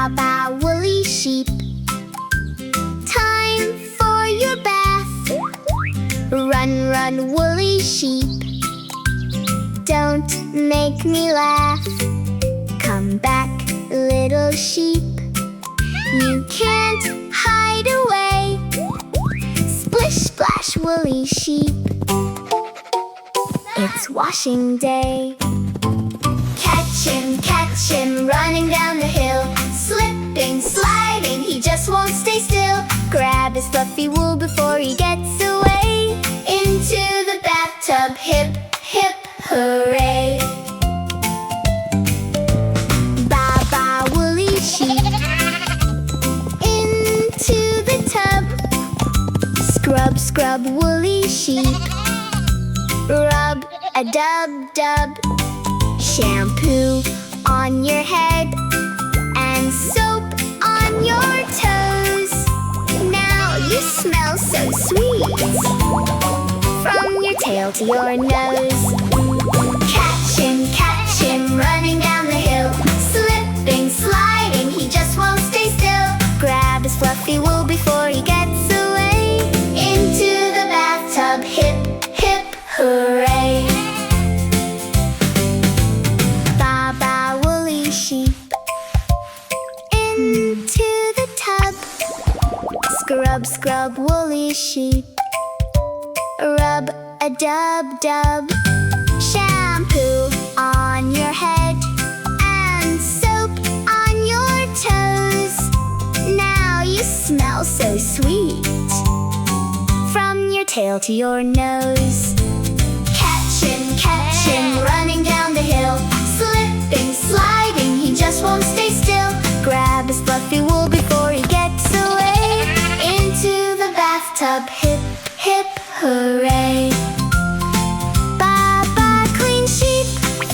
Baa Baa Woolly Sheep, time for your bath. Run, run, woolly sheep, don't make me laugh. Come back, little sheep, you can't hide away. Splish, splash, woolly sheep, it's washing day. Catch him, running down the hill. Slipping, sliding, he just won't stay still. Grab his fluffy wool before he gets away. Into the bathtub, hip, hip, hooray. Baa Baa Woolly Sheep, into the tub. Scrub, scrub, woolly sheep, rub a dub, dub. Shampoo on your head and soap on your toes. Now you smell so sweet, from your tail to your nose. Catch him, running down the hill. Slipping, sliding, he just won't stay still. Grab his fluffy wool before he gets away. Into the bathtub, hip, hip, hooray. Baa Baa Woolly Sheep, into the tub. Scrub, scrub, woolly sheep, rub a dub, dub. Shampoo on your head and soap on your toes. Now you smell so sweet, from your tail to your nose. Catch him, running down the hill. Slipping, sliding, he just won't stay still. Grab his fluffy wool before he gets away. Into the bathtub, hip, hip, hooray. Baa Baa clean sheep,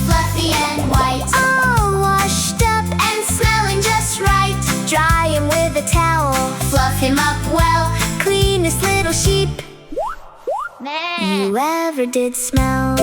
fluffy and white, all washed up and smelling just right. Dry him with a towel, fluff him up well. Cleanest little sheep you ever did smell.